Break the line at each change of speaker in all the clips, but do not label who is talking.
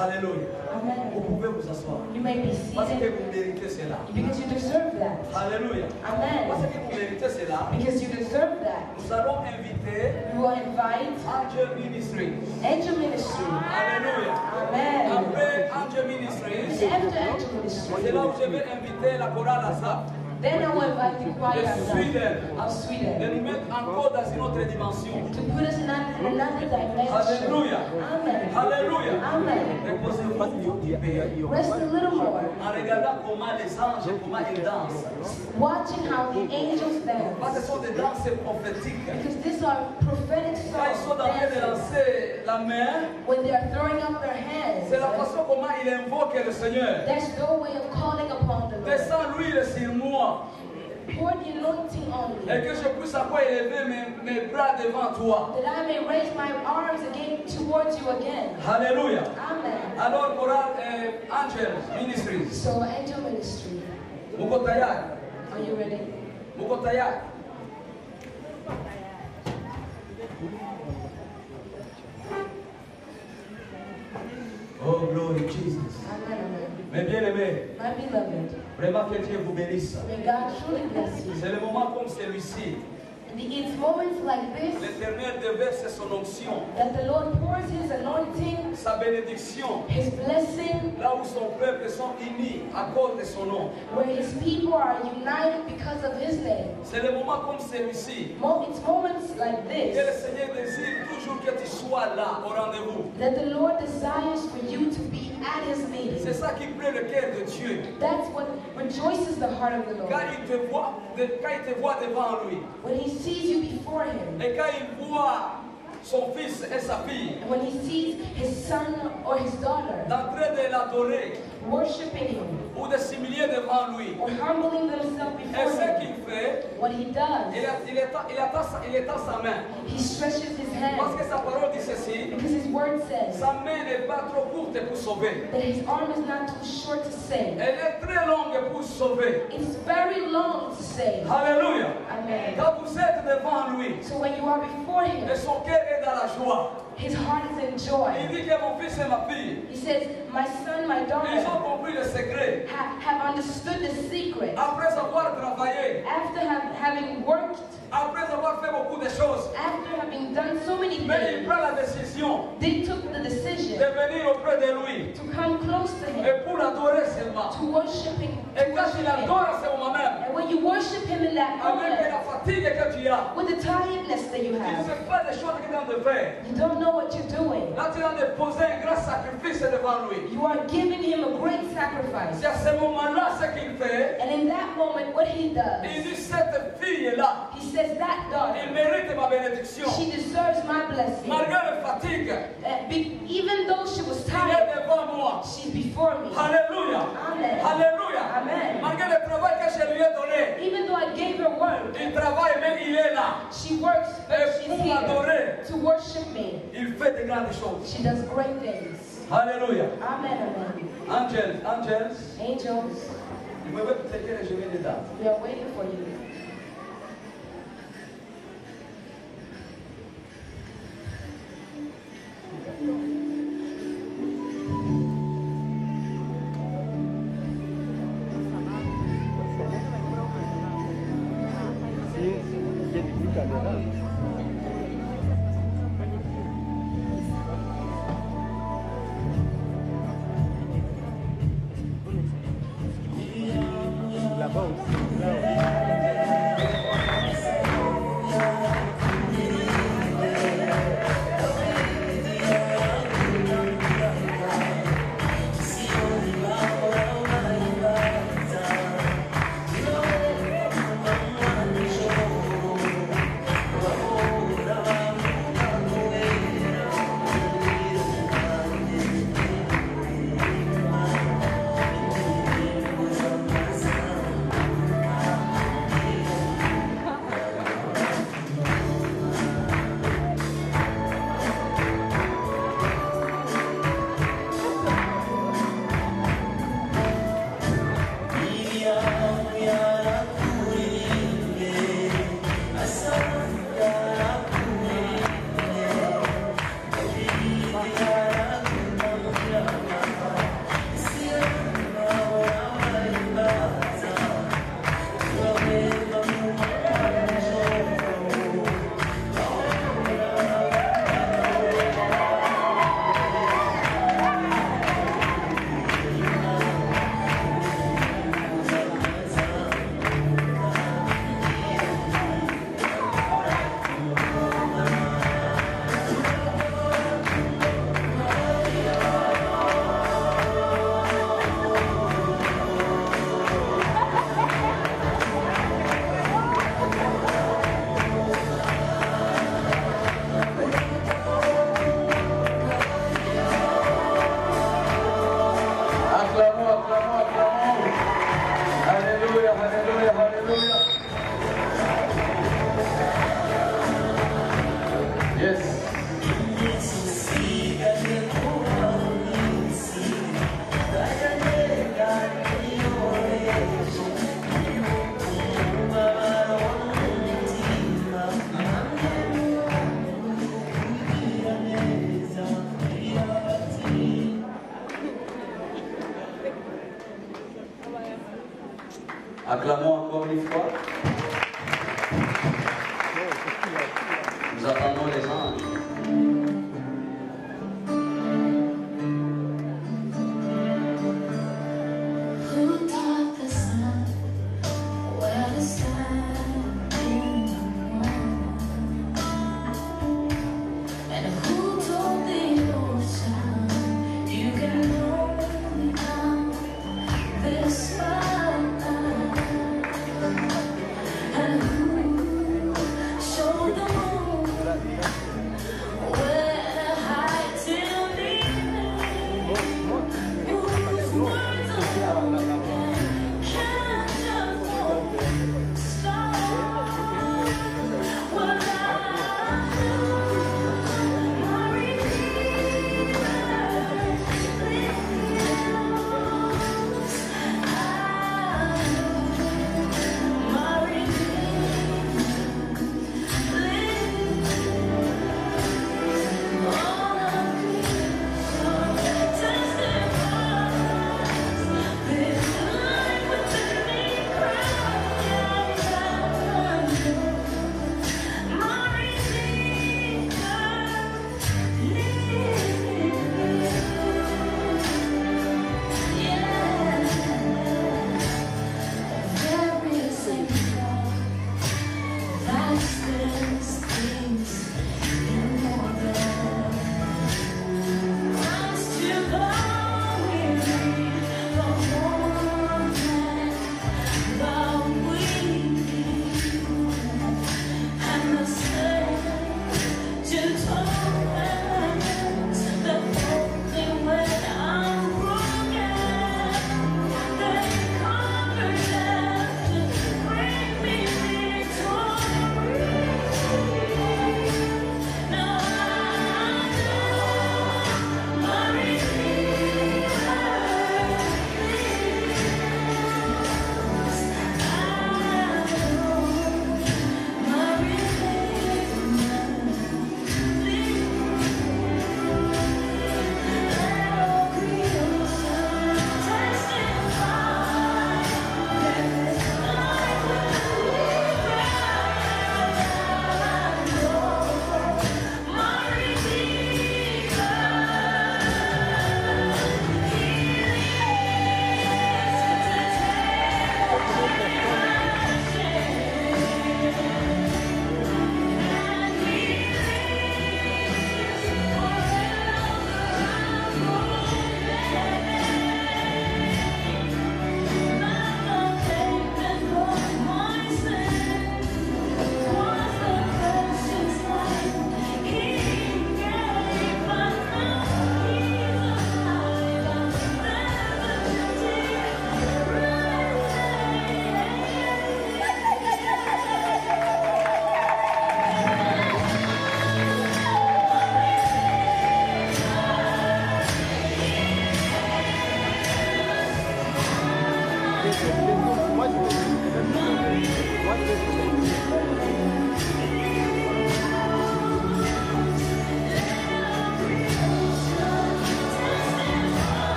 Alléluia. Vous pouvez vous asseoir. Parce que vous méritez cela.
Because you deserve that.
Alléluia.
Amen.
Parce que vous méritez cela.
Because you deserve that.
Nous allons inviter
We will invite
Angel Ministries.
Angel Ministry.
Alléluia.
Amen.
Après Angel Ministries,
After Angel Ministry,
c'est là où je vais inviter la chorale Azap.
Then I will invite the choir
de Sweden
of
de
Sweden
nous mettre encore dans une autre dimension.
to put us in another dimension.
Alléluia.
Amen.
Alléluia.
Amen.
Reposez-vous tout petit peu
Rest a little more,
en regardant comment les anges, comment ils dansent.
watching how the angels
Parce que
dance.
ce sont des danses prophétiques.
Because these are prophetic
Quand ils sont
songs.
en train de
dances.
lancer la main,
When they are throwing up their hands,
c'est la façon comment ils invoquent le Seigneur.
there's no way of calling upon the Lord.
Descends l'huile sur moi
Pour the anointing on me,
et que je puisse encore élever mes bras devant toi.
that I may raise my arms again towards you again.
Alléluia.
Amen.
Alors, choral Angel Ministries.
So, angel ministry,
Mukotayak.
are you ready?
Mukotayak. Oh, glory Jesus.
Amen. Amen.
Mes bien-aimés,
My beloved,
vraiment que Dieu vous bénisse.
may God truly bless you.
C'est le moment comme celui-ci.
It's moments like this
L'Éternel déverse son onction,
that the Lord pours His anointing,
sa bénédiction,
His blessing,
là où son peuple sont unis à cause de son nom.
where His people are united because of His name.
C'est le moment comme celui-ci
It's moments like
que le
this
Seigneur désire toujours que tu sois là au rendez-vous.
that the Lord desires for you to be at His meeting.
C'est ça qui plaît le cœur de Dieu.
That's what rejoices the heart of the Lord.
Quand il te voit devant lui,
When He sees you before Him,
et quand il voit son fils et sa fille
and when He sees His son or His daughter
en train de l'adorer
worshiping Him
ou de s'humilier devant lui,
or humbling themselves
et
before
ce
Him,
qu'il fait,
what He does,
il étend sa main.
He stretches His
Parce
hand,
que sa parole dit ceci,
because His word says
sa main n'est pas trop courte pour sauver.
that His arm is not too short to save.
Elle est très longue pour sauver.
It's very long to save.
Alléluia.
Amen.
Quand vous êtes devant lui,
So when you are before Him,
et son cœur est dans la joie,
His heart is in joy.
il dit que mon fils et ma fille,
He says, my son, my
ils
daughter
ont compris le secret.
have understood the secret.
Après avoir travaillé,
After having worked,
après avoir fait beaucoup de choses,
after having done so many
mais il
things,
prend la décision
they took the
de
decision
venir auprès de lui
to come close to Him,
et pour l'adorer seulement.
to worship Him.
Et quand il adore à ce moment-même,
And when you worship Him in that
avec
moment,
la fatigue que tu as,
with the tiredness that you
tu ne
have,
sais pas des choses que tu es en train de faire.
you don't know what you're doing.
Là, tu es en train de poser un grand sacrifice devant lui.
You are giving Him a great sacrifice.
C'est à ce moment-là ce qu'il fait.
And in that moment, what He
Il
does,
dit, cette fille-là,
He says, that daughter,
elle mérite ma bénédiction.
she deserves my blessing.
Malgré la fatigue,
Even though she was
il
tired,
est devant moi.
she's before me.
Alléluia.
Amen.
Alléluia.
Amen.
Malgré le travail que je lui ai donné,
Even though I gave her work,
il travaille, mais il est là.
she works,
Et
she's
pour
here
m'adorer,
to worship me.
il fait de grandes choses.
She does great things.
Alléluia.
Amen, amen.
Angels,
Angels,
vous pouvez peut-être je viens dedans.
we are waiting for you.
Là-bas aussi. Là.
Oh
Acclamons encore une fois. Nous attendons les anges.
Who taught the sun where to stand in the morning? And who told the ocean you can only come this far? And who showed the moon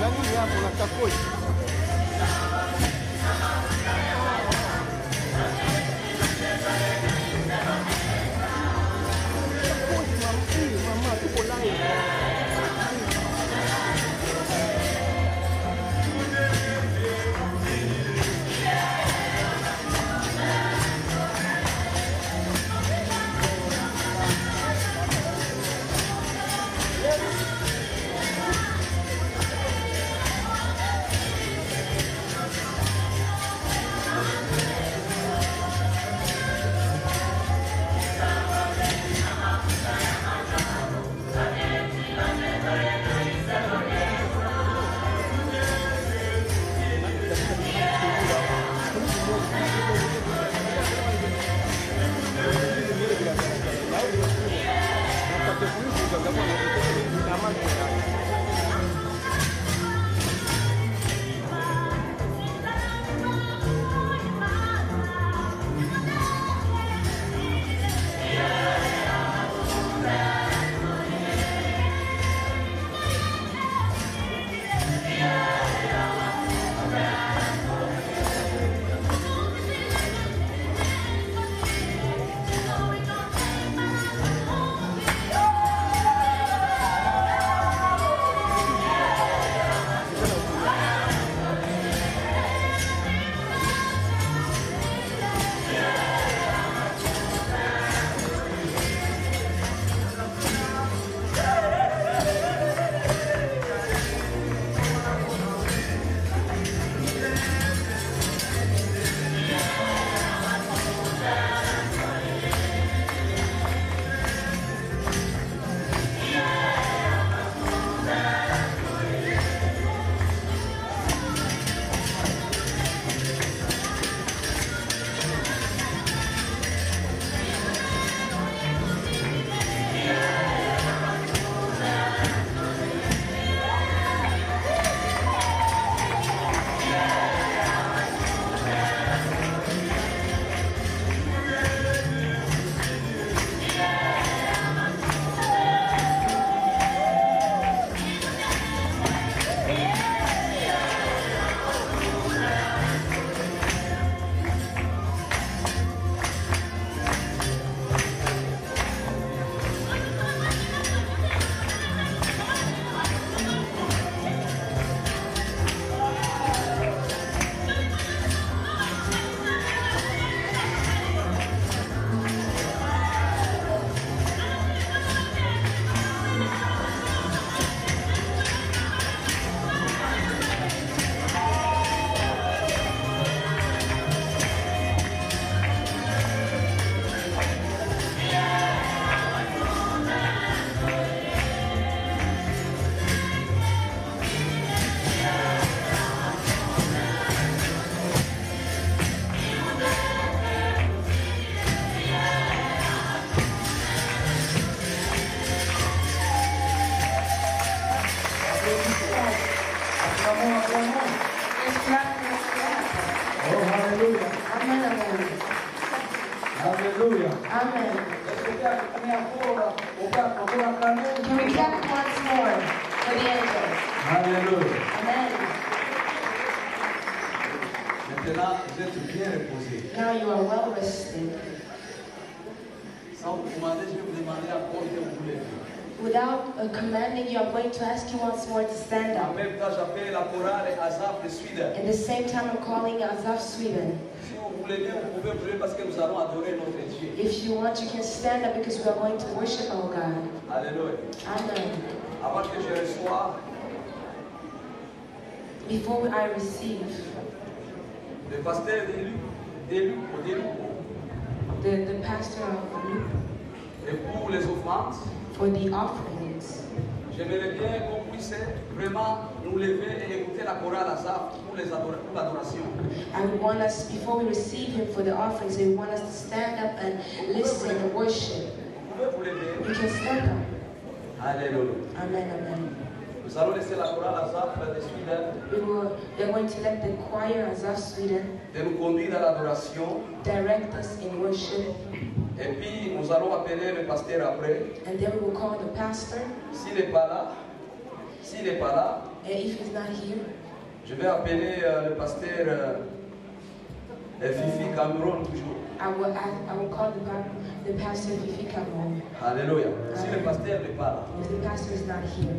Nani hapo na chakula? Mama tuko live.
Hallelujah.
Amen. Can we clap once more for the angels?
Hallelujah.
Amen.
Maintenant, vous êtes bien reposés.
Now you are well rested.
Sans vous demander, je vais vous demander encore que vous voulez.
Without commanding you, I'm going to ask you once more to stand
En
up.
même temps, j'appelle la chorale Azaf de Sweden.
At the same time, I'm calling Azaf Sweden.
Si vous voulez bien, vous pouvez bouger parce que nous allons adorer notre Dieu.
If you want, you can stand up because we are going to worship our God.
Alléluia.
Amen.
Avant que je reçoive
Before I receive
le pasteur d'élu,
the pastor of Luke
et pour les offrandes,
for the offerings,
j'aimerais bien qu'on puisse vraiment nous lever et écouter la chorale Azaf pour l'adoration.
I would want us, before we receive him for the offerings, we want us to stand up and listen and worship.
Vous pouvez vous lever.
You can stand up.
Alléluia.
Amen, amen.
Nous allons laisser la chorale Azaf de Sweden
They're going to let the choir Azaf Sweden
de nous conduire dans l'adoration.
direct us in worship,
Et puis nous allons appeler le pasteur après.
and then we will call the pastor.
S'il n'est pas là,
And if he's not here,
je vais appeler le pasteur Fifi Cameron toujours.
I will call the pastor Fifi Cameron.
Alléluia. Si le pasteur n'est pas là.
If the pastor is not here.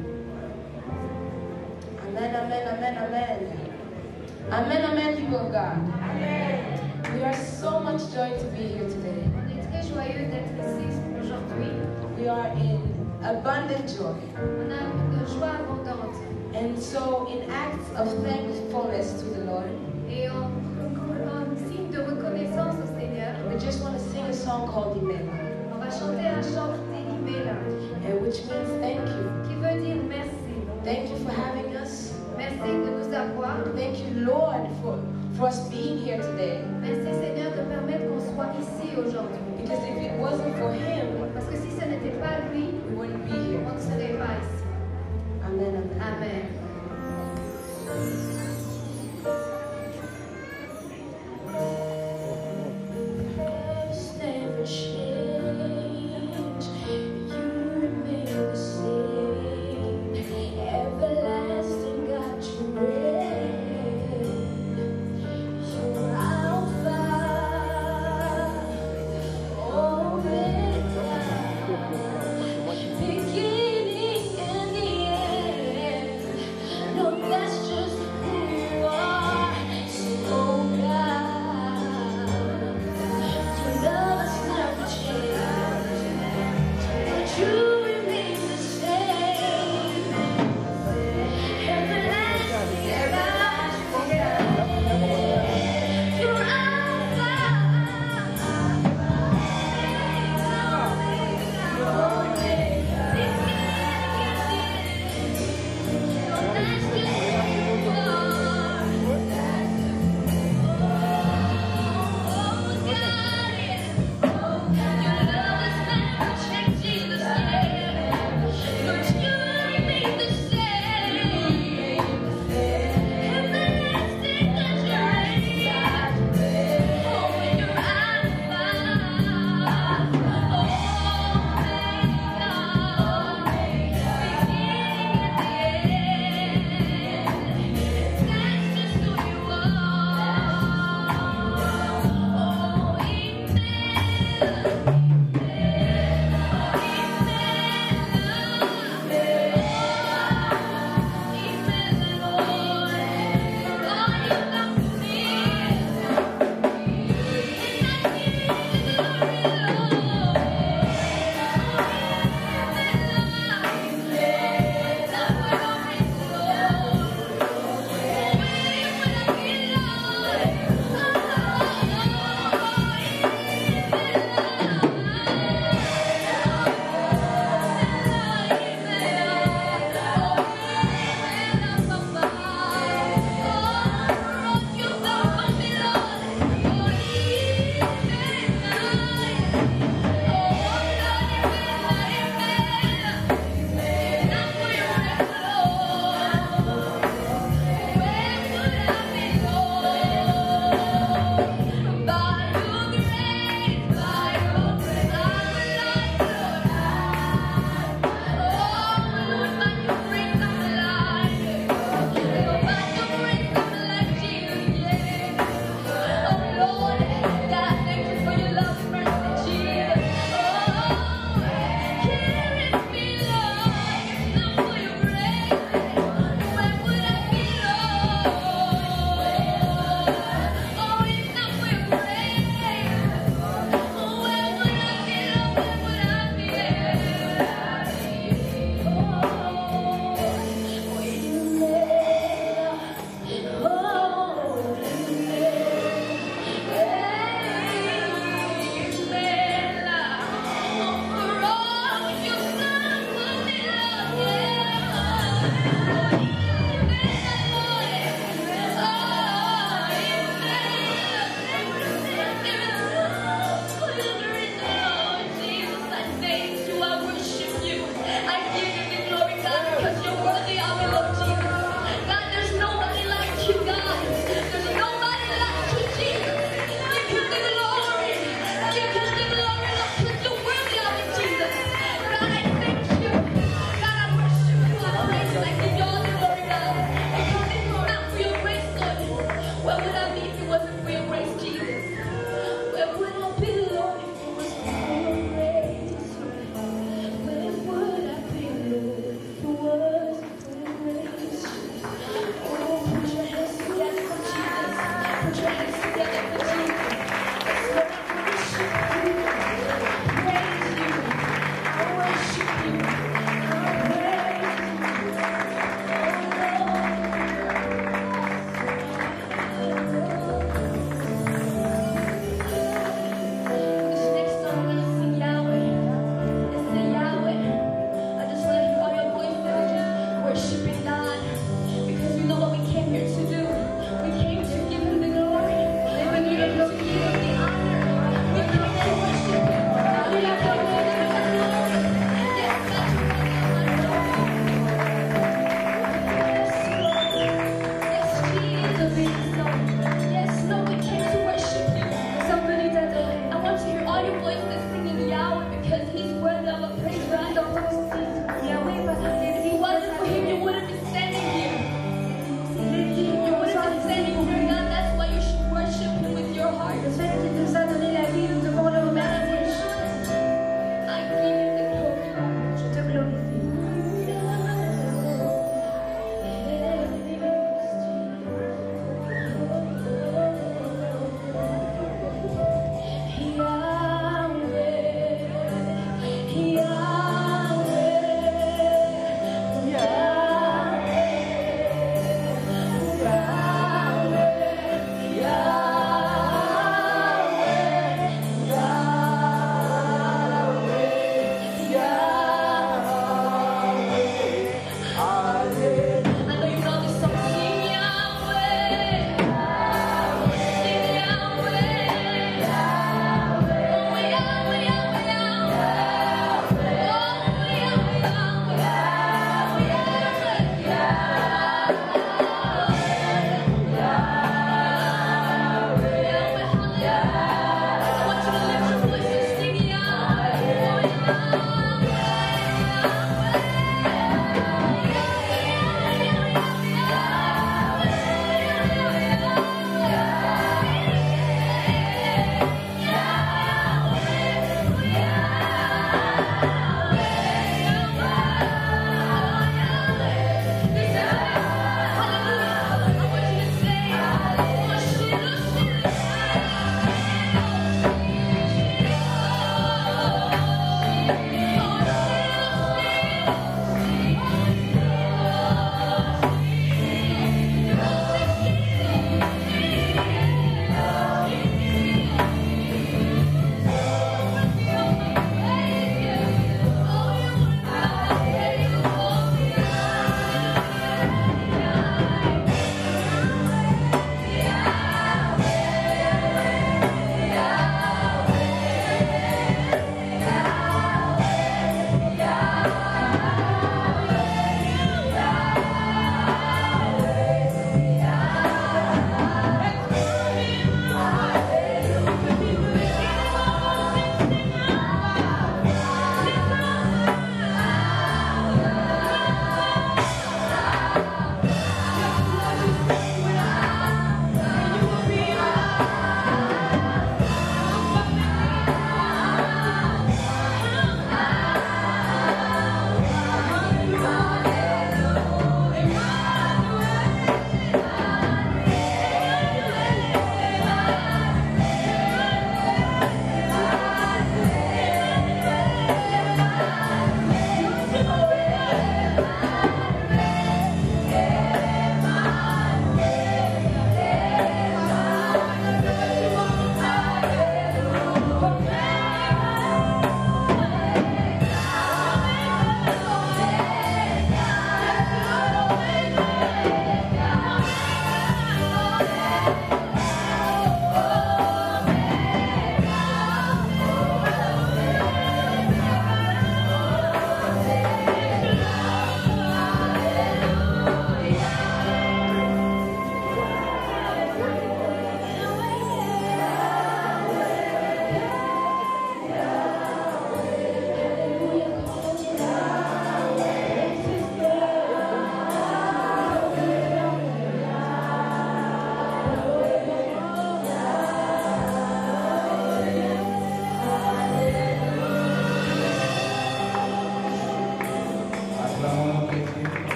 Amen, amen, amen, amen. Amen, amen, people of God.
Amen.
We are so much joy to be here today.
On est très joyeux d'être ici aujourd'hui.
We are in abundant joy.
On a une joie abondante.
And so, in acts of thankfulness to the Lord,
Et en signe de reconnaissance au Seigneur,
we just want to sing a song called Amen,
on va chanter un chant Imela,
which means thank you.
qui veut dire merci.
Thank you for having us.
Merci de nous avoir.
Thank you, Lord, for us being here today.
Merci Seigneur de permettre qu'on soit ici aujourd'hui.
Because if it wasn't for Him,
Parce que si ce n'était pas lui,
we wouldn't be here.
on ne serait pas ici.
Amen, amen.
Amen.
Past never change. You remain the same. Everlasting God, you reign. You're Alpha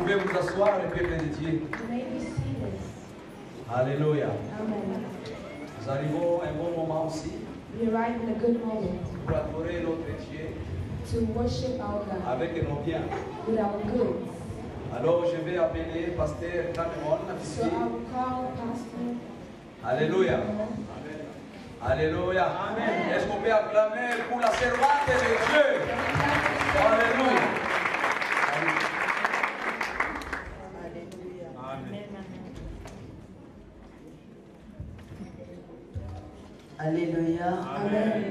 pouvez vous asseoir, le peuple de Dieu.
You may be seated.
Alléluia.
Amen.
Nous arrivons à un bon moment aussi
We arrive in a good moment
pour adorer notre Dieu
to worship our God
avec nos biens.
with our goods.
Alors je vais appeler Pasteur Cameron
So
ici.
I will call Pastor.
Alléluia. Alléluia. Amen. Est-ce qu'on peut acclamer pour la servante de Dieu? Alléluia.
Alléluia.
Amen.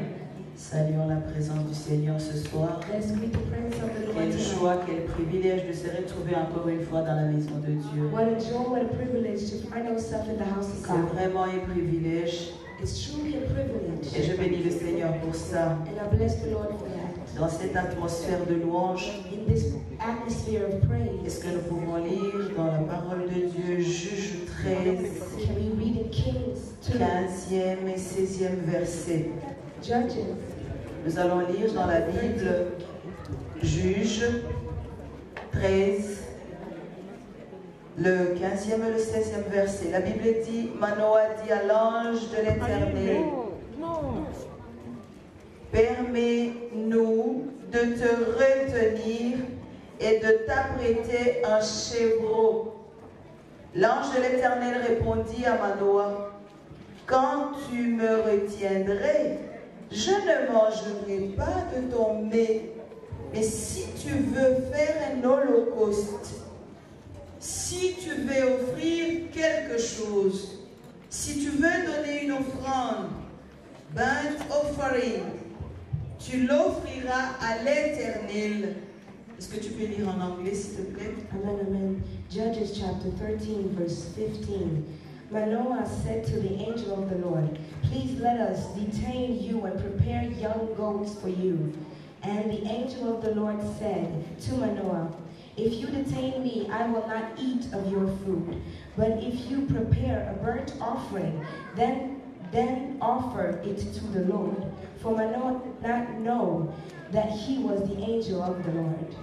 Saluons la présence du Seigneur ce soir.
Let's greet the presence of the Lord
Quelle
tonight.
joie, quel privilège de se retrouver encore une fois dans la maison de Dieu.
What a joy, what a privilege to find ourselves in the house of
C'est
God.
vraiment un privilège
It's truly a privilege.
et je bénis le Seigneur pour ça.
And I bless the Lord for that.
Dans cette atmosphère de louange,
In this atmosphere of praise,
est-ce que nous pouvons lire dans la parole de Dieu, Juge 13,
can we read in Kings 2,
15e et 16e verset.
Judges?
Nous allons lire dans la Bible Juge 13, le 15e et le 16e verset. La Bible dit, Manoah dit à l'ange de l'Éternel, permets-nous de te retenir et de t'apprêter un chevreau. L'ange de l'Éternel répondit à Manoah, quand tu me retiendrais, je ne mangerai pas de ton mets, mais si tu veux faire un holocauste, si tu veux offrir quelque chose, si tu veux donner une offrande, burnt offering, tu l'offriras à l'Éternel. Est-ce que tu peux lire en anglais, s'il te plaît?
Amen, amen. Judges chapter 13, verse 15. Manoah said to the angel of the Lord, please let us detain you and prepare young goats for you. And the angel of the Lord said to Manoah, if you detain me, I will not eat of your food. But if you prepare a burnt offering, then offer it to the Lord. For Manoah did not know that he was the angel of the Lord.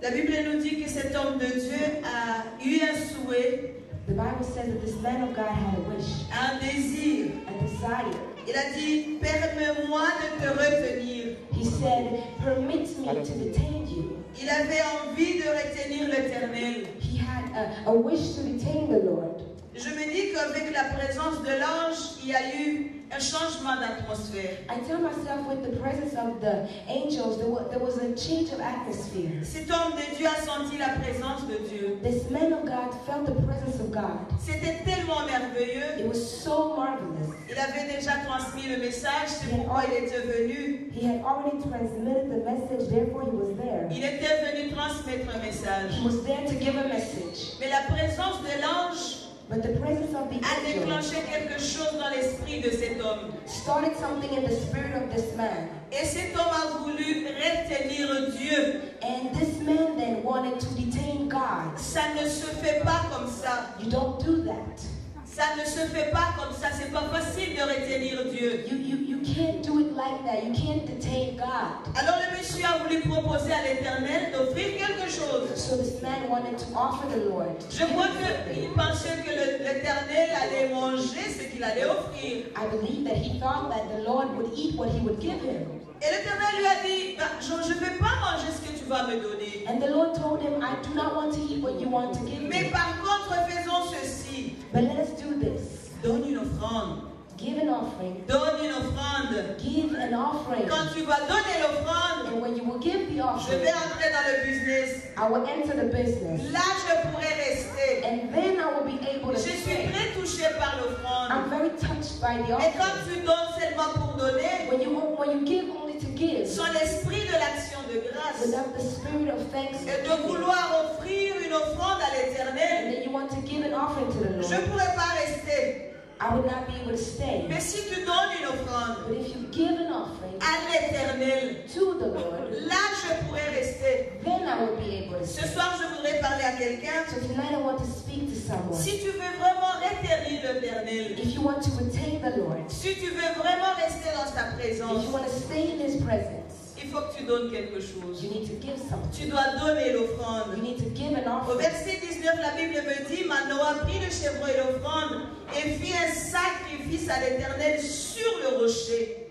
La Bible nous dit que cet homme de Dieu a eu un souhait,
The Bible says that this man of God had a wish,
un désir.
a desire.
Il a dit, permets-moi de te retenir.
He said, permit me to detain you.
Il avait envie de retenir l'Éternel.
He had a wish to detain the Lord.
Je me dis qu'avec la présence de l'ange, il y a eu un changement d'atmosphère.
I tell myself with the presence of the angels, there was a change of atmosphere.
Cet homme de Dieu a senti la présence de Dieu.
This man of God felt the presence of God.
C'était tellement merveilleux.
It was so marvelous.
Il avait déjà transmis le message, c'est pourquoi il était venu.
He had already transmitted the message, therefore he was there.
Il était venu transmettre un message.
He was there to give a message.
Mais la présence de l'ange
But the presence of the
a
angel
déclenché quelque chose dans l'esprit de cet homme.
started something in the spirit of this man.
Et cet homme a voulu retenir Dieu.
And this man then wanted to detain God.
Ça ne se fait pas comme ça.
You don't do that.
Ça ne se fait pas comme ça. C'est pas facile de retenir Dieu.
You can't do it like that. You can't detain God.
Alors le monsieur a voulu proposer à l'Éternel d'offrir quelque chose.
So this man wanted to offer the Lord.
Je crois qu'il pensait que l'Éternel allait manger ce qu'il allait offrir.
I believe that he thought that the Lord would eat what he would give him.
Et l'Éternel lui a dit, je ne vais pas manger ce que tu vas me donner.
And the Lord told him, I do not want to eat what you want to give
Mais
me.
par contre, faisons ceci.
But let us do this.
Donne une offrande.
Give an offering.
Donne une offrande.
Give an offering.
Quand tu vas donner l'offrande,
And when you will give the
je
offering,
vais entrer dans le business.
I will enter the business.
Là, je pourrai rester.
And then I will be able to
Je suis
stay.
très touchée par l'offrande.
I'm very touched by the
Et quand
offering.
tu donnes seulement pour donner,
When you give only to give,
sans l'esprit de l'action de grâce,
without the spirit of
et
thanksgiving,
de vouloir offrir une offrande à
and
l'Éternel,
then you want to give an offering to the
je ne
Lord,
pourrais pas rester.
I would not be able to stay.
Mais si tu donnes une offrande
But if you give an offering
à l'Éternel,
to the Lord,
là je pourrais rester.
then I will be able to
Ce
stay.
soir, je voudrais parler à quelqu'un.
So tonight I want to speak to someone.
Si tu veux vraiment retenir l'Éternel,
If you want to retain the Lord,
si tu veux vraiment rester dans sa
if
présence,
you want to stay in His presence,
il faut que tu donnes quelque chose.
You need to give something.
Tu dois donner l'offrande.
You need to give an
Au
offering.
verset 19, la Bible me dit, Manoah prit le chèvreau et l'offrande et fit un sacrifice à l'Éternel sur le rocher.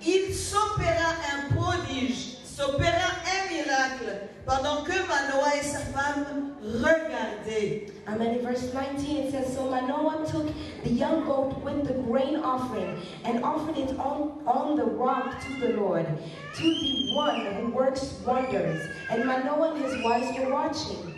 Il s'opéra un prodige, s'opéra un miracle, pendant que Manoah et sa femme regardaient.
And in verse 19 it says, So Manoah took the young goat with the grain offering and offered it on the rock to the Lord, to the one who works wonders. And Manoah and his wives were watching.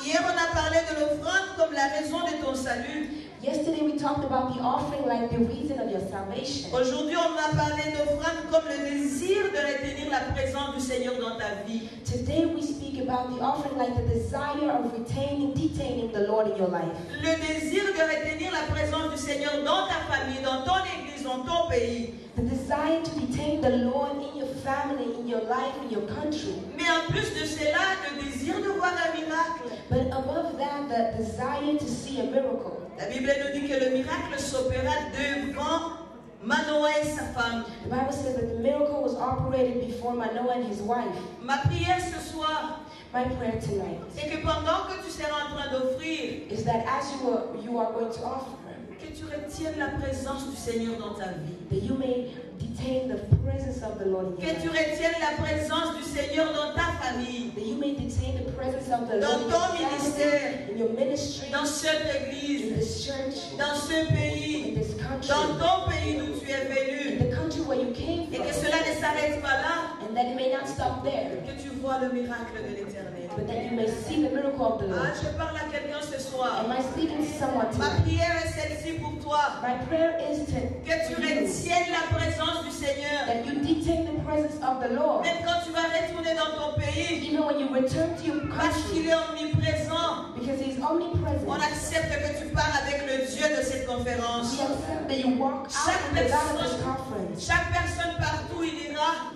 Hier, on a parlé de l'offrande comme la raison de ton salut.
Yesterday we talked about the offering like the reason of your salvation.
Aujourd'hui, on a parlé d'offrande comme le désir de retenir la présence du Seigneur dans ta vie.
Today we speak about the offering like the desire of detaining the Lord in your life.
Le désir de retenir la présence du Seigneur dans ta famille, dans ton église, dans ton pays.
The desire to detain the Lord in your family, in your life, in your country.
Mais en plus de cela, le désir de voir un miracle.
But above that, the desire to see a miracle.
La Bible nous dit que le miracle s'opéra devant Manoah et sa femme.
The Bible says that the miracle was operated before Manoah and his wife.
Ma prière ce soir
My prayer tonight
est que pendant que tu seras en train d'offrir,
is that as you are going to offer,
que tu retiennes la présence du Seigneur dans ta vie.
that you may detain the presence of the Lord in your
Que tu
life.
retiennes la présence du Seigneur dans ta famille,
That you may detain the presence of the
dans
Lord in
ton
your family,
ministère,
in your ministry,
dans cette
in
église,
this church,
dans ce
in
pays,
this country,
dans ton pays d'où tu es
in
venu.
the country where you came
Et que
from.
cela ne s'arrête pas là,
And that it may not stop there,
que tu vois le miracle de l'Éternel.
but that you may see the miracle of the
Ah,
Lord.
je parle à quelqu'un ce soir.
Am I speaking to someone
Ma
tonight?
prière est celle-ci pour toi.
My prayer is
Que tu
for you,
retiennes la présence du Seigneur.
that you detain the presence of the Lord.
Même quand tu vas retourner dans ton pays,
Even when you return to your
parce qu'il
country,
est omniprésent,
because He's omnipresent.
on accepte que tu pars avec le Dieu de cette conférence.
We accept that you walk out in the God of this conference.
Chaque personne partout il ira,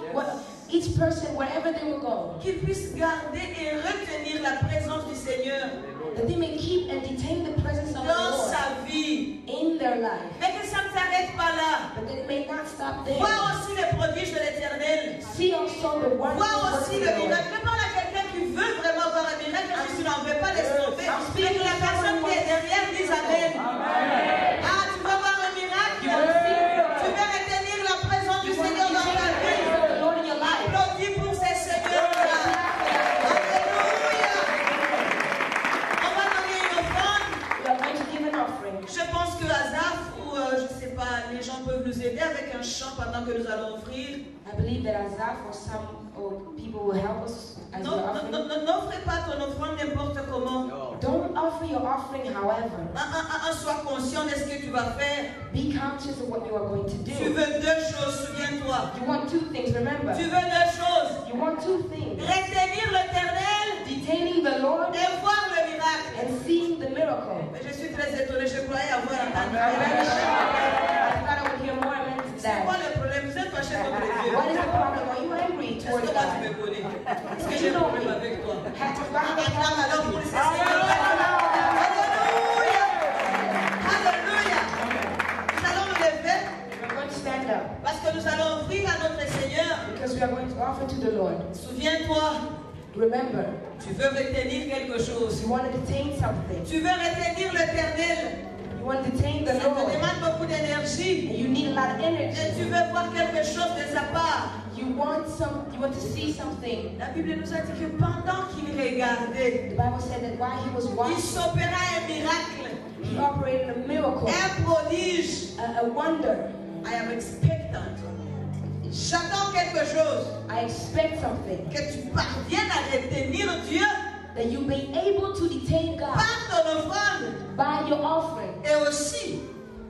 Each person, wherever they will go,
qu'il puisse garder et retenir la présence du Seigneur
that they may keep and detain the presence of the
dans
Lord
sa vie.
in their life,
Mais que ça ne s'arrête pas là.
but that it may not stop there.
Vois aussi les prodiges de l'Éternel.
See also the wonders
Vois
of
aussi
the
le
Lord.
miracle. Je parle à quelqu'un qui veut vraiment voir un miracle, mais si tu n'en veux pas, laisse tomber. Mais que la personne qui est derrière dise Amen. Ah, tu veux voir un miracle? Tu veux retenir la présence du Seigneur dans ta vie?
The Lord in your life.
Applaudis pour ces seigneurs-là. Alléluia. On va donner une offrande.
We are going to give an offering.
Je pense que Azaf ou je ne sais pas, les gens peuvent nous aider avec un chant pendant que nous allons offrir.
I believe that Azaf or people will help us as we're offering.
N'offrez pas ton offrande n'importe comment.
Don't offer your offering, however.
Sois conscient de ce que tu vas faire.
Be conscious of what you are going to
Tu
do.
veux deux choses, souviens-toi.
You want two things, remember.
Tu veux deux choses.
You want two things.
Retenir l'Éternel
Detaining the Lord
et voir le miracle.
and seeing the miracle.
Mais je suis très étonnée, je croyais avoir entendu.
I'm very shocked. I thought I would hear more than
C'est quoi
that.
le problème? Vous êtes fâché contre Dieu.
What is the problem? Are you angry
Est-ce
towards
que toi tu me
God?
connais? Est-ce que j'ai un problème avec toi? Acclame alors pour les Seigneurs. Alléluia! Alléluia! Nous allons nous lever
We're going to stand up
parce que nous allons offrir à notre Seigneur.
because we are going to offer to the Lord.
Souviens-toi,
Remember,
tu veux retenir quelque chose.
you want to detain something.
Tu veux retenir l'Éternel.
You want to detain the
Ça te
Lord.
demande beaucoup d'énergie.
And you need a lot of
Et
energy.
tu veux voir quelque chose de sa part.
You want to see something.
La Bible nous a dit que pendant qu'il regardait,
The Bible said that while he was
il
watching,
s'opéra un miracle,
he operated a miracle,
un prodige.
a wonder.
I am expectant. J'attends quelque chose.
I expect something.
Que tu parviennes à retenir Dieu
That you be able to detain God
par ton offrande.
by your offering.
Et aussi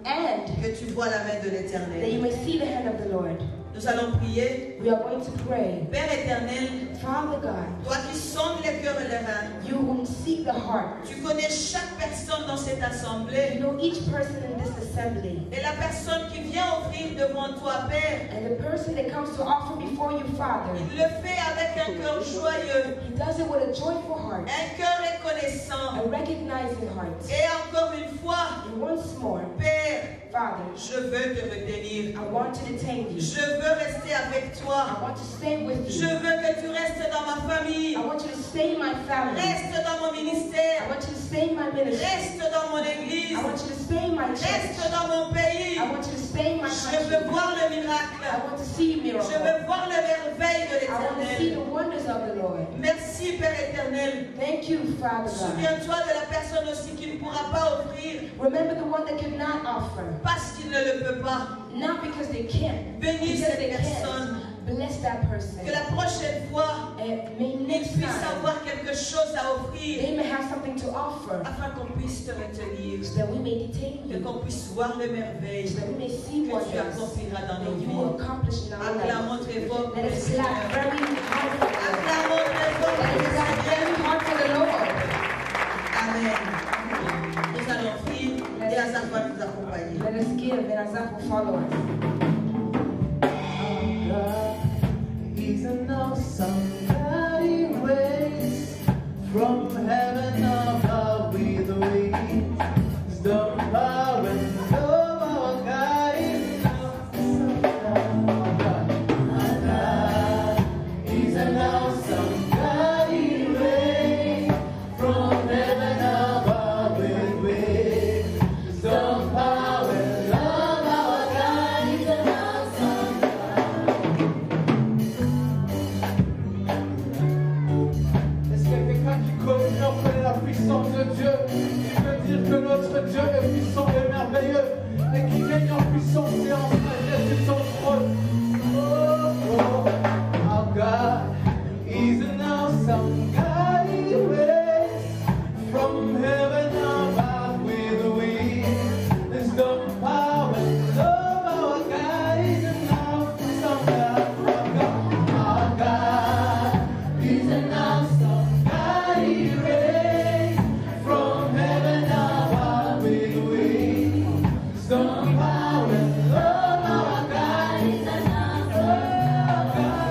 And
que tu vois la main de
that you
l'Éternel.
may see the hand of the Lord.
Nous allons prier.
We are going to pray.
Père éternel,
Father God,
toi qui sondes les cœurs et les reins,
you who seek the heart,
tu connais chaque personne dans cette
you
assemblée.
know each person in this assembly.
Et la personne qui vient offrir devant toi, Père,
And the person that comes to offer before you, Father,
il le fait avec un cœur joyeux,
he does it with a joyful heart,
un cœur reconnaissant.
a recognizing heart.
Et encore une fois,
And once more,
Père,
Father,
je veux te retenir.
I want to detain you.
Je veux rester avec
I
toi.
want to stay with
Je
you.
veux que tu restes dans ma famille.
I want you to stay in my family.
Reste dans mon
I
ministère.
want you to stay in my ministry.
Reste dans mon église.
I want you to stay in my church.
Reste dans mon pays.
I want you to stay in my
Je
country.
veux voir le
I
miracle.
want to see miracles.
Je veux voir le merveille de
I want to see the
l'Éternel.
wonders of the Lord.
Merci Père éternel.
Thank you, Father God.
Souviens-toi de la personne aussi qui ne pourra pas offrir
Remember the one that could not offer.
parce qu'il ne le peut pas.
Not because they can't.
Bénis
Because
cette
they
personne.
can't. Bless that person.
Que la prochaine fois,
And may
il
next
puisse
time
avoir quelque chose à offrir
they may have something to offer
afin qu'on puisse te retenir.
so that we may detain
Que
you.
qu'on puisse voir le merveille
So that we may see
que tu
wonders
accompliras dans
that
nos
you will
vies.
accomplish in our lives.
Acclamons très fort pour
Let
le
us clap
Seigneur.
very hard for the Lord.
Acclamons très fort pour
Let
le
us clap
Seigneur.
very hard for the Lord.
Amen. Nous allons offrir et Azaf va nous accompagner.
Let us give and Azaf will follow us.
He's an awesome God. He waits from heaven above with the wings. The power and love our God is awesome God. He's an awesome God. He waits from heaven above with wings. The power and love our God is an awesome Est-ce qu'il y a quelqu'un qui connaît la puissance de Dieu, qui peut dire que notre Dieu est puissant et merveilleux, et qui gagne en puissance et en sagesse et en trône? Oh, our God is an awesome God. He waits from heaven above with the wings. There's no power and love. Our God is an awesome God. Our God is an awesome God. He reigns from heaven above with wings. There's no power and love. Our God is an awesome God.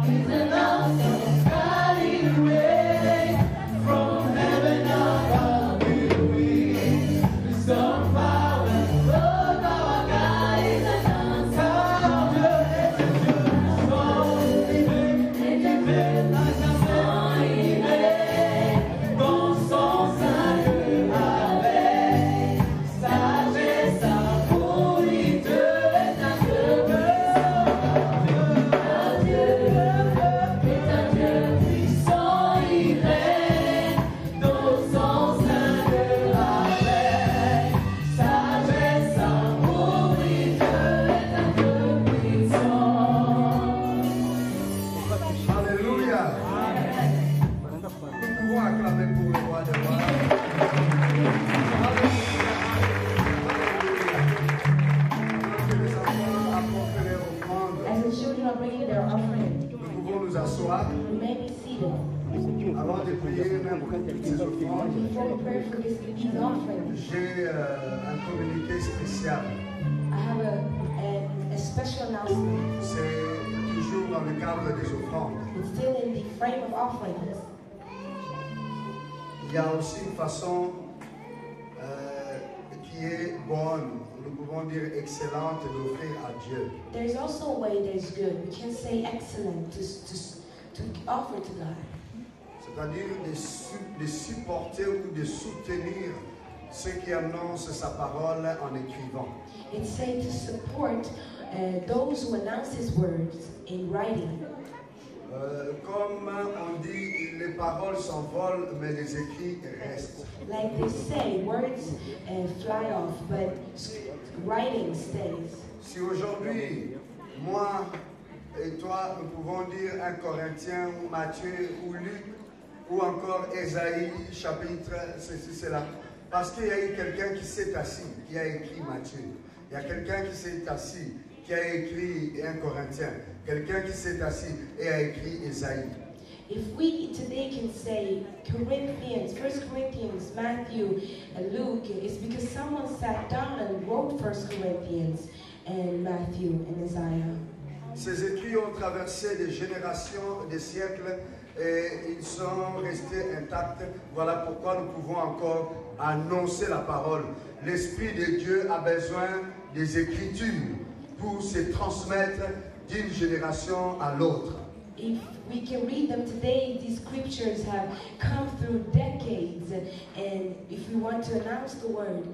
He's an awesome God. He reigns from heaven above with wings. There's no power and love. Our God is an awesome dans son salut avec sagesse, amour, il te est un Dieu puissant, il règne dans son salut avec sagesse, amour, il te est un Dieu puissant.
Alléluia. Nous pouvons acclamer pour le roi de rois. Que les enfants apportent les offrandes.
As the children are bringing their offering,
Nous pouvons nous asseoir
we may be seated.
avant de prier même pour toutes ces offrandes.
Before we pray for these offerings,
J'ai un communiqué spécial.
I have a special announcement.
C'est toujours dans le cadre des offrandes.
It's still in the frame of offerings.
Il y a aussi une façon qui est bonne, nous pouvons dire excellente, d'offrir à Dieu.
There's also a way that is good. We can say excellent to offer to God.
C'est-à-dire de supporter ou de soutenir ceux qui annoncent sa parole en écrivant.
It's saying to support those who announce His words in writing.
Comme on dit, les paroles s'envolent, mais les écrits restent.
Like they say, words fly off, but writing stays.
Si aujourd'hui, moi et toi, nous pouvons dire 1 Corinthiens ou Matthieu ou Luc ou encore Ésaïe, chapitre, ceci, cela, parce qu'il y a eu quelqu'un qui s'est assis, qui a écrit Matthieu. Il y a quelqu'un qui s'est assis, qui a écrit 1 Corinthiens. Quelqu'un qui s'est assis et a écrit Ésaïe.
If we today can say Corinthians, 1 Corinthians, Matthew, and Luke, it's because someone sat down and wrote 1 Corinthians and Matthew and Isaiah.
Ces écrits ont traversé des générations, des siècles, et ils sont restés intacts. Voilà pourquoi nous pouvons encore annoncer la parole. L'Esprit de Dieu a besoin des Écritures pour se transmettre d'une génération à l'autre.
If we can read them today, these scriptures have come through decades, and if we want to announce the word,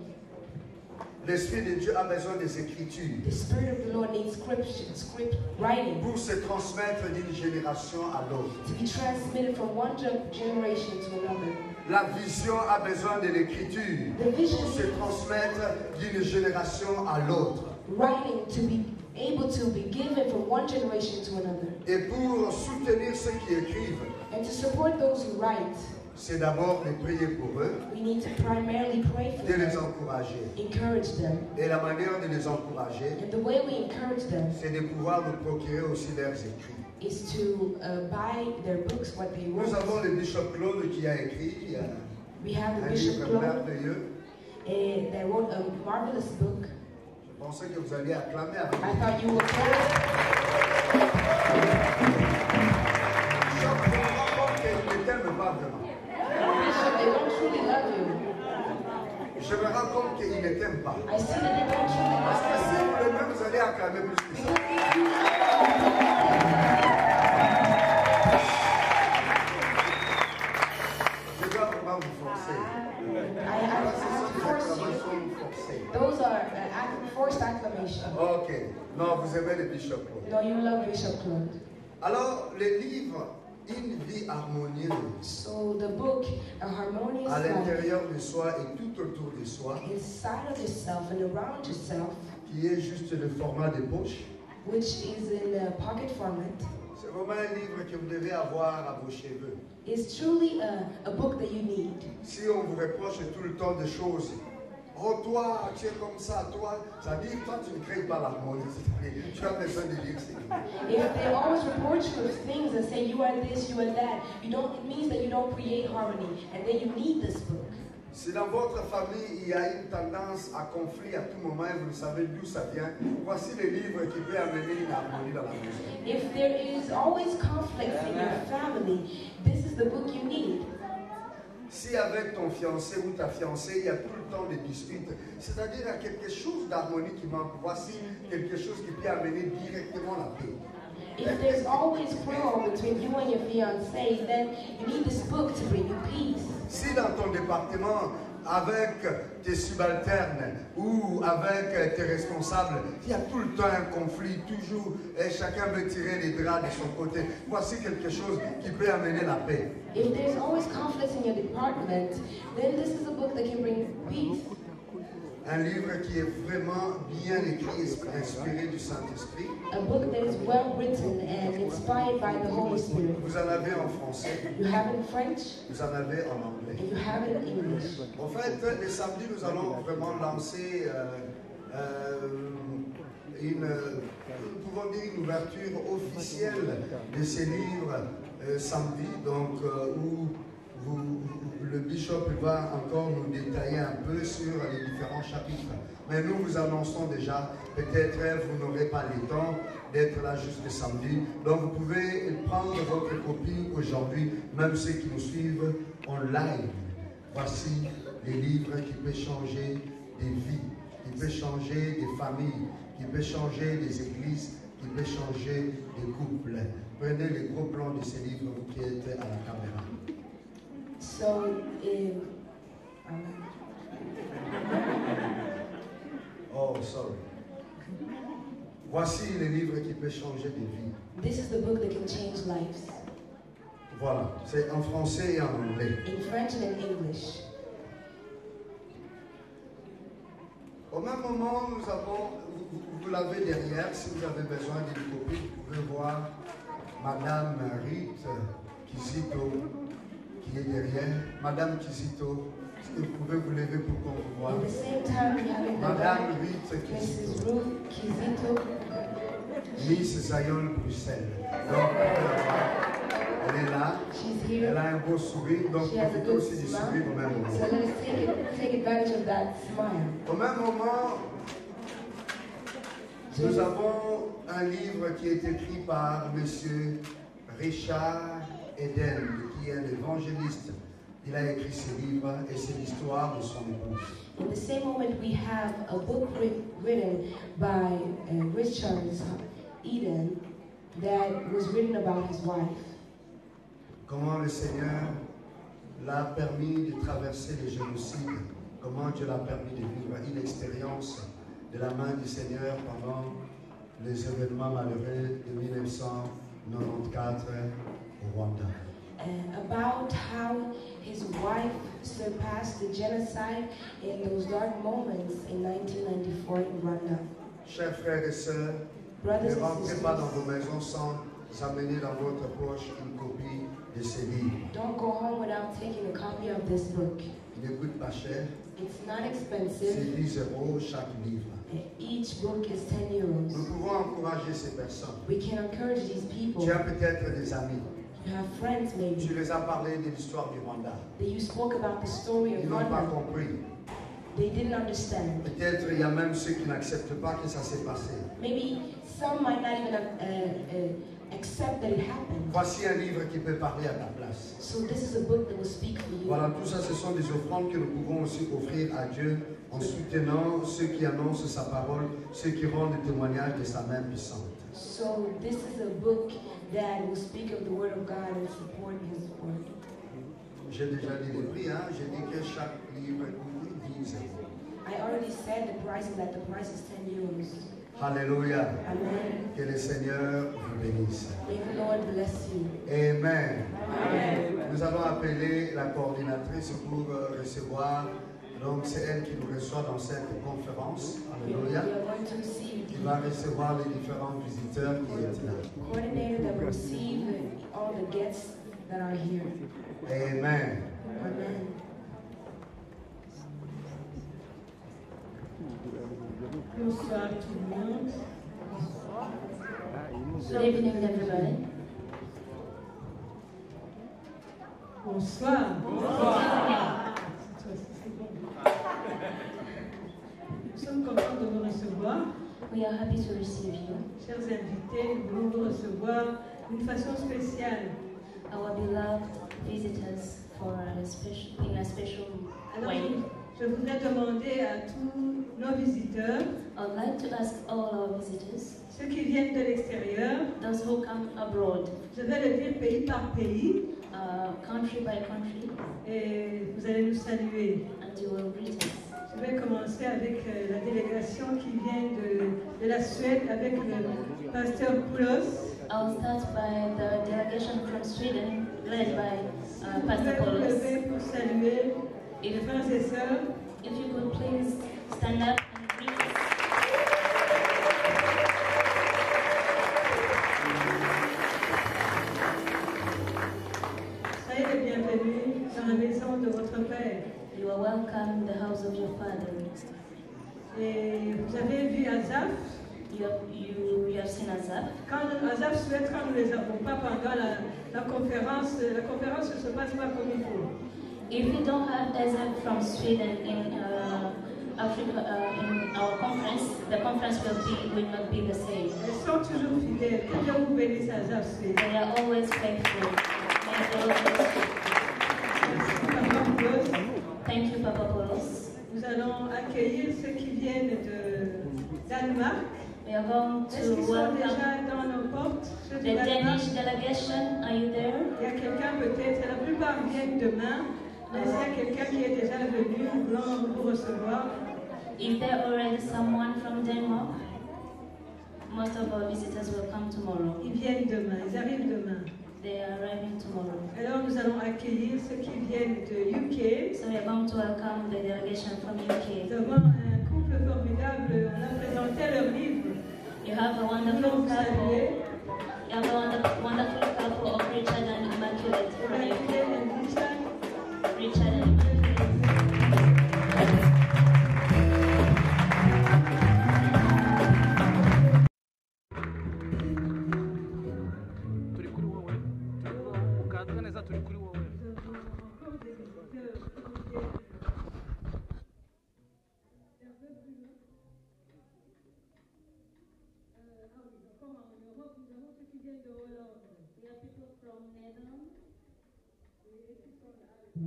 L'Esprit de Dieu a besoin des Écritures
the Spirit of the Lord needs script writing
pour se transmettre d'une génération à l'autre.
to be transmitted from one generation to another.
La vision a besoin de l'Écriture
The vision
pour se transmettre d'une génération à l'autre.
writing to be able to be given from one generation to another.
Et pour soutenir ceux qui écrivent,
And to support those who write,
c'est d'abord de prier pour eux,
we need to primarily pray for
de les
them,
encourager.
encourage them.
Et la manière de les encourager,
And the way we encourage them
c'est de pouvoir nous procurer aussi leurs écrits.
is to buy their books, what they wrote.
Nous avons le Bishop Claude qui a écrit
We have the
un
Bishop
livre
Claude,
merveilleux.
and they wrote a marvelous book.
Je pensais que vous alliez acclamer avec
I
moi.
thought you would clap.
Bishop, je me rends compte qu'il ne t'aime pas vraiment.
Bishop, they don't truly love you.
Je me rends compte qu'il ne t'aime pas.
I see that they don't truly
Parce que
love
si
you.
vous l'aimez, vous allez acclamer plus que ça. Je dois vraiment vous forcer.
I have to force you.
Acclamation forcée.
Those are forced acclamation.
Ok. Non, vous aimez le Bishop Claude.
No, you love Bishop Claude.
Alors, le livre Une vie harmonieuse
So the book, A Harmonious
à
Life,
l'intérieur de soi et tout autour de soi,
inside of yourself and around yourself,
qui est juste le format de poche,
which is in a pocket format,
c'est vraiment un livre que vous devez avoir à vos cheveux.
is truly a book that you need.
Si on vous reproche tout le temps des choses, oh toi, tu es comme ça, toi, ça dit que toi tu ne crées pas l'harmonie, tu as besoin de lire ces livres.
If they always report you of things and say you are this, you are that, it means that you don't create harmony, and then you need this book.
Si dans votre famille il y a une tendance à conflit à tout moment et vous ne savez d'où ça vient, voici le livre qui peut amener une harmonie dans la maison.
If there is always conflict in your family, this is the book you need.
Si avec ton fiancé ou ta fiancée, il y a tout le temps des disputes, c'est-à-dire il y a quelque chose d'harmonie qui manque, voici quelque chose qui peut amener directement la paix.
If there's always quarrel between you and your fiancé, then you need this book to bring you peace.
Si dans ton département, avec tes subalternes ou avec tes responsables, il y a tout le temps un conflit, toujours, et chacun veut tirer les draps de son côté, voici quelque chose qui peut amener la paix.
If there's always conflict in your department, then this is a book that can bring peace.
Un livre qui est vraiment bien écrit, inspiré du Saint-Esprit.
A book that is well written and inspired by the Holy Spirit.
Vous en avez en français,
You have it in French
vous en avez en anglais.
and you have it in English.
En fait, les samedis, nous allons vraiment lancer nous pouvons dire une ouverture officielle de ces livres samedi, donc où le bishop va encore nous détailler un peu sur les différents chapitres. Mais nous vous annonçons déjà, peut-être vous n'aurez pas le temps d'être là juste le samedi. Donc vous pouvez prendre votre copie aujourd'hui, même ceux qui nous suivent en live. Voici les livres qui peuvent changer des vies, qui peuvent changer des familles, qui peuvent changer des églises, qui peuvent changer des couples. Prenez les gros plans de ces livres, vous qui êtes à la caméra.
So,
Oh, sorry. Voici les livres qui peuvent changer des vies.
this is the book that can change lives.
Voilà, c'est en français et en anglais.
In French and in English.
Au même moment, nous avons, vous l'avez derrière, si vous avez besoin d'une copie, vous pouvez voir Madame Rite Kizito qui est derrière. Madame Kizito, est-ce que vous pouvez vous lever pour qu'on vous voit?
At the same time, we have in the
Madame
back
Rite
Mrs.
Kizito,
Ruth Kizito.
Miss Zion Bruxelles. Donc, elle est là,
She's
elle
here.
a un beau sourire, donc
She has a
profitez
good
aussi du sourire au même
smile. So
moment.
let's take advantage of that smile.
Au même moment, nous avons un livre qui est écrit par M. Richard Eden, qui est un évangéliste. Il a écrit ce livre et c'est l'histoire de son épouse.
In the same moment, we have a book written by Richard Eden that was written about his wife.
Comment le Seigneur l'a permis de traverser les génocides. Comment Dieu l'a permis de vivre une expérience de la main du Seigneur pendant les événements malheureux de 1994 au Rwanda.
And about how his wife surpassed the genocide in those dark moments in 1994 in Rwanda.
Chers frères et sœurs,
Brothers
ne
and
rentrez pas dans
sisters,
vos maisons sans amener dans votre poche une copie de ce livre.
don't go home without taking a copy of this book.
Il ne coûte pas cher,
It's not
c'est
expensive.
10 € chaque livre.
Each book is 10
Nous
euros.
pouvons encourager ces personnes.
We can encourage these people.
Tu as peut-être des amis.
You have friends
Tu
maybe
les as parlé de l'histoire du Rwanda.
that you spoke about the story
Ils
of
n'ont pas
Rwanda.
compris.
They didn't understand.
Peut-être il y a même ceux qui n'acceptent pas que ça s'est passé.
Maybe some might not even accept that it happened.
Voici un livre qui peut parler à ta place.
So this is a book that will speak for you.
Voilà, tout ça, ce sont des offrandes que nous pouvons aussi offrir à Dieu en soutenant ceux qui annoncent sa parole, ceux qui rendent témoignage de sa main puissante.
So this is a book that will speak of the word of God and support his word.
J'ai déjà dit le prix, hein? J'ai dit que chaque livre coûte 10 €.
I already said the price is that the price is 10 euros.
Alléluia.
Amen.
Que le Seigneur vous bénisse.
May the Lord bless you.
Amen.
Amen.
Nous allons appeler la coordinatrice pour recevoir. Donc c'est elle qui nous reçoit dans cette conférence.
We
Alléluia.
are going to receive
Qui
the
va recevoir les différents visiteurs qui sont là.
coordinator that will receive all the guests that are here.
Amen.
Amen.
Bonsoir tout le monde.
Good evening, everybody.
Bonsoir. Nous sommes contents de vous recevoir.
We are happy to receive you.
Chers invités, nous voulons vous recevoir d'une façon spéciale.
Our beloved visitors in a special
Alors,
way.
je voudrais demander à tous nos visiteurs,
I'd like to ask all our visitors,
ceux qui viennent de l'extérieur,
those who come abroad,
je vais le dire pays par pays,
country by country,
et vous allez nous saluer.
and you will greet us.
Je vais commencer avec la délégation qui vient de la Suède avec le pasteur Poulos.
I'll start by the delegation from Sweden, led by
Vous
Pastor
pouvez vous
Paulos.
lever pour saluer les frères et sœurs.
If you could please stand up and greet us.
Soyez les bienvenus dans la maison de votre Père.
You are welcome in the house of your Father.
Et vous avez vu Azaf.
You have seen Azaf.
Quand Azaf souhaite, quand nous ne les avons pas pendant la conférence ne se passe pas comme il faut.
If you don't have Azaf from Sweden in Africa, in our conference, the conference will not be the same.
Elles sont toujours fidèles. Que Dieu vous bénisse, Azaf Suède.
They are always faithful. May the Lord bless you.
Papa Poulos.
Thank you, Papa Paulos.
Nous allons accueillir ceux qui viennent de Danemark.
We are going
Est-ce qu'ils
to
sont
welcome
déjà dans nos portes? Ceux
the
du Danemark?
Danish delegation. Are you there?
Il y a quelqu'un peut-être, la plupart viennent demain, mais s'il y a quelqu'un qui est déjà venu, nous voulons vous recevoir.
Is there already someone from Denmark? Most of our visitors will come tomorrow.
Ils viennent demain, ils arrivent demain.
They are arriving tomorrow.
Alors nous allons accueillir ceux qui viennent de UK.
So we are going to welcome the delegation from
Nous
UK.
avons un couple formidable, on a présenté leur livre.
You have a
Nous
wonderful
voulons vous
couple.
saluer.
You have a wonderful couple of Richard and Immaculate from
Immaculée
UK.
et Richard.
Richard and Immaculate.
turi kuri wowe ukadwa neza turi kuri wowe
Nous avons encore des visiteurs qui viennent. Ah oui, encore en Europe, nous avons ceux qui viennent de Hollande.
We have people from Netherlands. In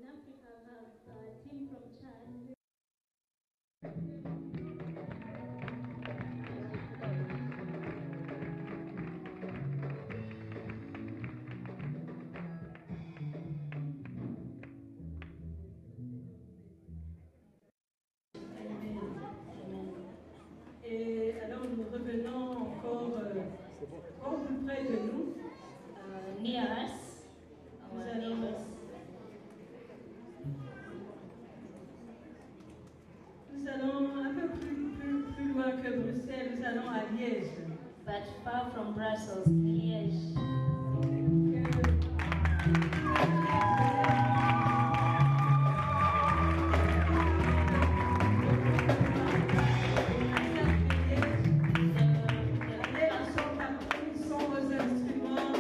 Africa, I have a team from Chad.
Et alors nous revenons encore plus près de nous.
Near us, our neighbors.
Nous allons un peu plus loin que Bruxelles, nous allons à Liège.
But far from Brussels, Liège.
Ils sont aux instruments,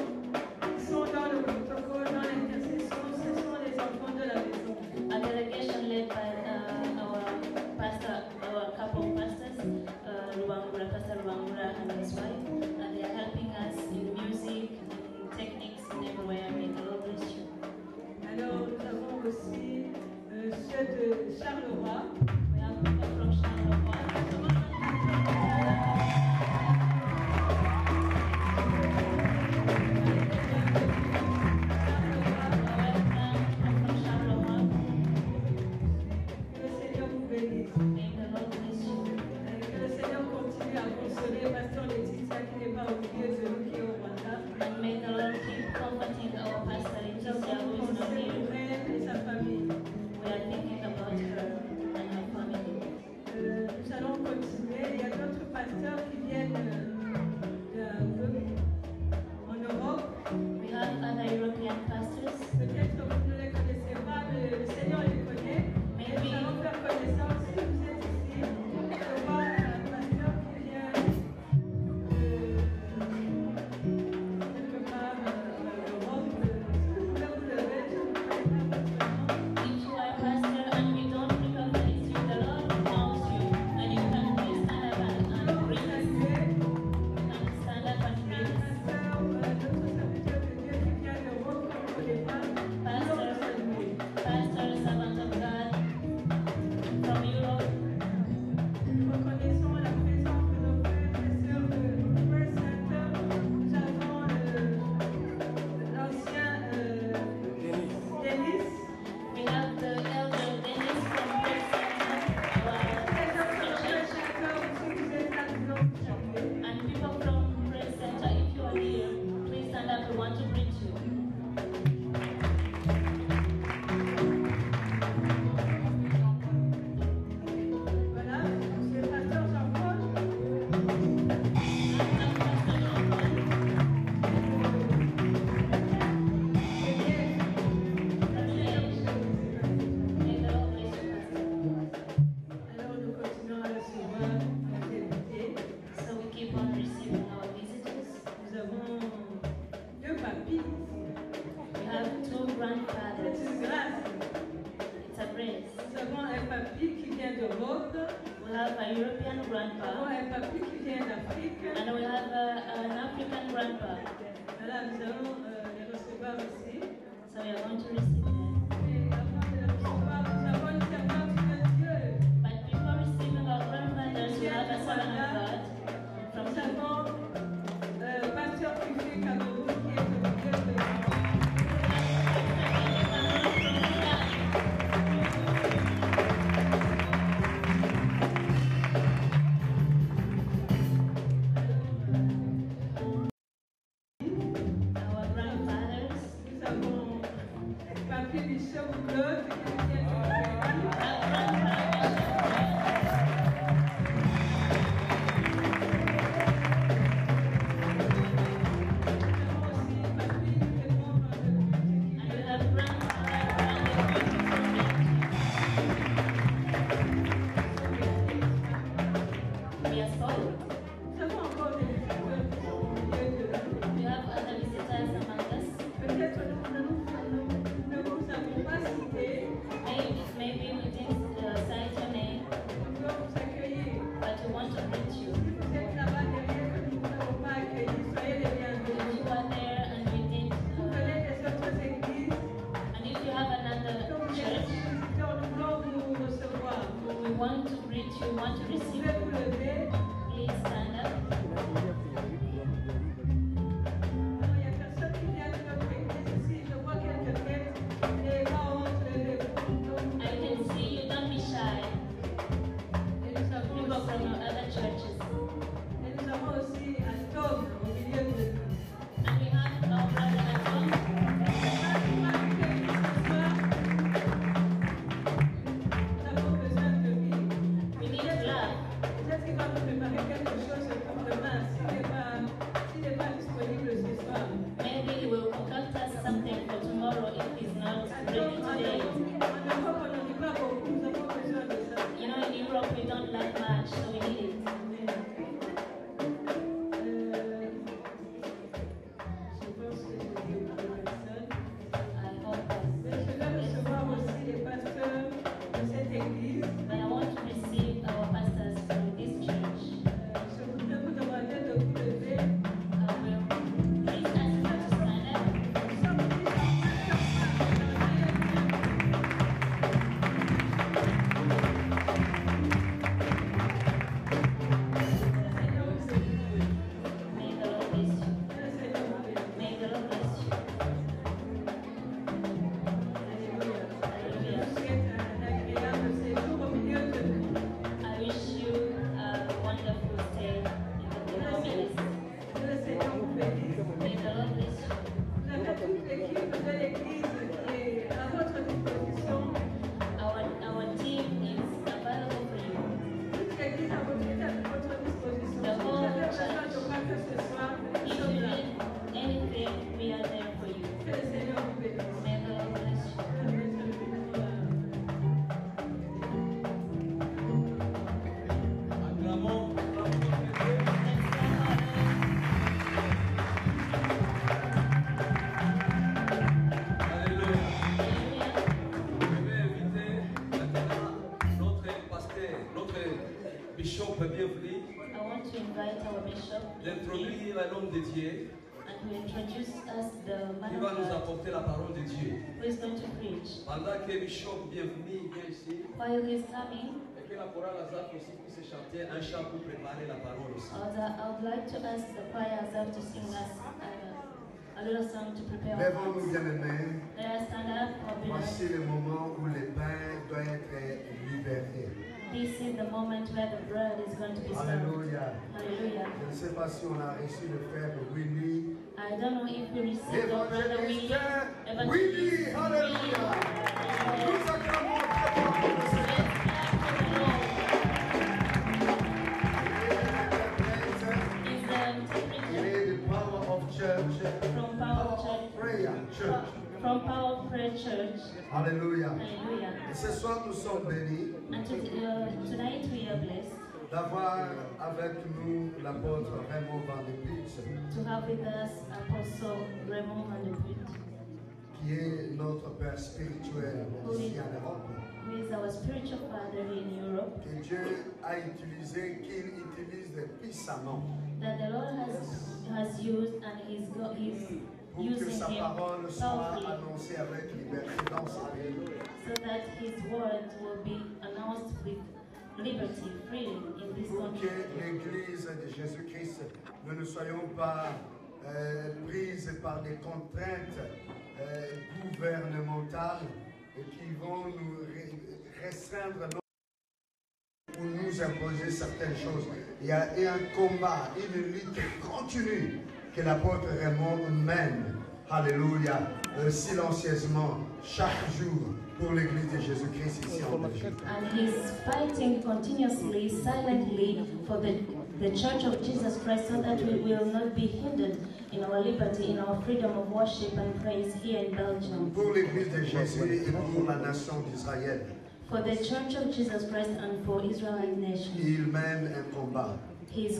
ils sont dans le protocole, dans l'intercession, ce sont les enfants de la maison.
A delegation led by our couple pastors, Pastor Ruangura and his wife, and they are helping us in music, in techniques, and everywhere. May the Lord bless you.
Alors nous avons aussi ceux de Charleroi.
We have people from Charleroi.
Pasteur Laetitia qui n'est pas au milieu de nous, qui est au Rwanda.
And may the Lord keep comforting our pastor Laetitia, who is not here.
Pour elle et sa famille.
We are thinking about her and her family.
Nous allons continuer. Il y a d'autres pasteurs qui viennent en Europe.
We have other European pastors.
Peut-être que vous ne les connaissez pas, mais le Seigneur les connaît. Mais nous allons faire connaissance si vous êtes ici. Je vois un pasteur qui vient quelque part d'Europe. Vous pouvez vous lever, je ne connais pas votre nom.
If you are a pastor and we don't recognize you, the Lord knows you, and you can please stand up and greet us. You can stand up and greet us. Pastor, servant of God from Europe.
Reconnaissons la présence de nos frères et sœurs de First Center. Nous avons l'ancien Denis.
We have the elder Dennis from First Center. And people from First Center, if you are here, please stand up. We want to greet you.
Voilà, c'est le pasteur Jean-Paul. Alors nous continuons à recevoir nos invités.
So we keep on receiving our visitors.
Nous avons deux papis.
We have two
C'est
grandfathers.
une grâce.
It's a grace.
Nous avons un papi qui vient d'Europe.
We have a European
Nous avons
grandpa,
un papi qui vient d'Afrique.
and we have an African grandpa.
Voilà, nous allons les recevoir ici.
So we are going to receive them.
Et avant de les recevoir, nous avons une servante de Dieu.
But before receiving our grandfathers, we have a servant of God from
Nous
Togo.
avons pasteur privé Cameroun qui est au milieu de nous.
Our grandfathers.
Nous avons papi Bishop Claude qui vient de
Our grandfathers. And we have we are spoiled. We have other visitors among us.
d'introduire un homme dédié
and who introduced us the man
qui
of
va nous
God,
apporter la parole de Dieu.
who is going to preach.
Pendant que Bishop bienvenue vient ici,
While he's coming,
et que la chorale Azaf aussi puisse chanter un chant pour préparer la parole aussi.
I would like to ask the choir Azaf to sing us a little song to prepare our
Lèvons-nous,
hearts.
bien-aimés.
Let us stand up, our
Voici
beloved.
le moment où les pains doivent être libérés.
This is the moment where the bread is going to be served.
Alléluia.
Hallelujah.
Je ne sais pas si on a reçu le frère Willy.
I don't know if we received our brother Willie.
Évangéliste Willy. Alléluia. Nous acclamons très fort le Seigneur. Il est the power of church.
From
Power
Power
of
Church.
prayer church.
From Power of Prayer Church.
Alléluia.
Hallelujah.
Et ce soir, nous sommes bénis
And tonight we are blessed
d'avoir avec nous l'apôtre Raymond Van de Putz,
to have with us Apostle Raymond Van der Put,
qui est notre Père spirituel ici en Europe.
who is our spiritual father in Europe,
Que Dieu a utilisé, qu'il utilise puissamment
that the Lord has used and he's
pour que
using
sa
him
parole soit
powerfully
annoncée avec liberté dans sa vie.
so that his word will be announced with liberty, freedom in this
Pour que
country.
l'Église de Jésus-Christ ne soyons pas prises par des contraintes gouvernementales qui vont nous restreindre ou nous imposer certaines choses. Il y a un combat, une lutte continue que l'apôtre Raymond mène, alléluia, silencieusement, chaque jour pour l'Église de Jésus-Christ ici en Belgique.
And he's fighting continuously, silently for the Church of Jesus Christ so that we will not be hindered in our liberty, in our freedom of worship and praise here in Belgium.
Pour l'Église de Jésus et pour la nation d'Israël.
For the Church of Jesus Christ and for Israel nation.
Il mène un combat
He's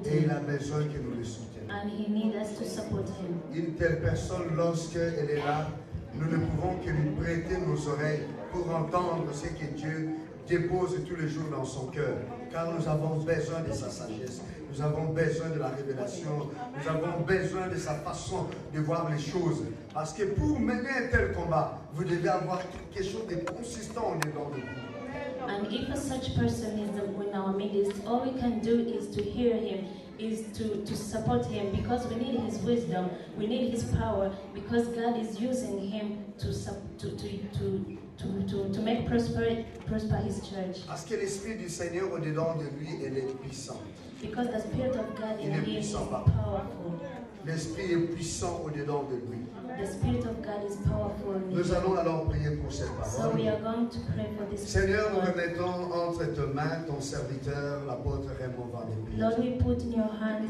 et il a
fighting
besoin que nous le soutenions.
and he needs us to support him.
Une telle personne, lorsqu'elle est là, nous ne pouvons que lui prêter nos oreilles pour entendre ce que Dieu dépose tous les jours dans son cœur. Car nous avons besoin de sa sagesse, nous avons besoin de la révélation, nous avons besoin de sa façon de voir les choses. Parce que pour mener un tel combat, vous devez avoir quelque chose de consistant au dedans de vous.
And if a such person is in our midst, all we can do is to hear him, is to support him, because we need his wisdom, we need his power, because God is using him to make prosper his church.
Parce que l'Esprit du Seigneur au dedans de lui, elle est puissante.
Because the Spirit of God in
Il est
him is
puissant,
powerful.
L'Esprit est puissant au dedans de lui.
The Spirit of God is powerful in
Nous
him.
allons alors prier pour cette
So we
parole.
are going to pray for this.
Seigneur, nous
word.
remettons entre tes mains ton serviteur, l'apôtre Raymond Van de Put.
Lord, we put in your hand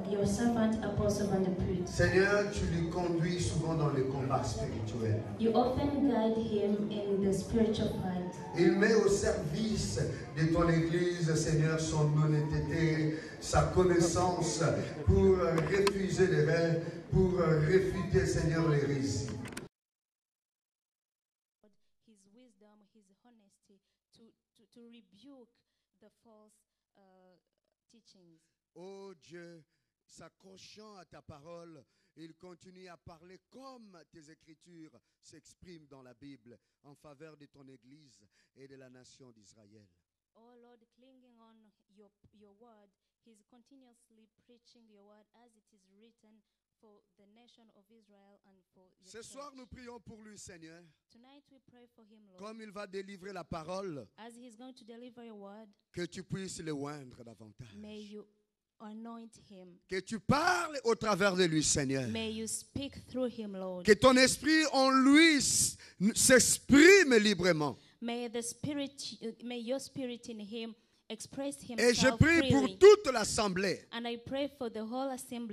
your servant Apostle Van der Put.
Seigneur, tu lui conduis souvent dans les combats spirituels.
You often guide him in the spiritual fight.
Il met au service de ton Église, Seigneur, son honnêteté, sa connaissance pour refuser les rêves, pour réfuter, Seigneur, l'hérésie.
His wisdom, his honesty to rebuke the false teachings.
Oh Dieu, s'accrochant à ta parole, il continue à parler comme tes écritures s'expriment dans la Bible en faveur de ton Église et de la nation d'Israël.
Oh Lord, clinging on your word, he's continuously preaching your word as it is written for the nation of Israel and for your
Ce soir,
church.
nous prions pour lui, Seigneur.
Tonight we pray for him, Lord.
Comme il va délivrer la parole,
As he's going to deliver your word,
que tu puisses le oindre davantage.
may you anoint him.
Que tu parles au travers de lui, Seigneur.
May you speak through him, Lord.
Que ton esprit en lui s'exprime librement.
May your spirit in him express
Et je
himself
prie pour
freely.
toute l'assemblée.
And I pray for the whole assembly.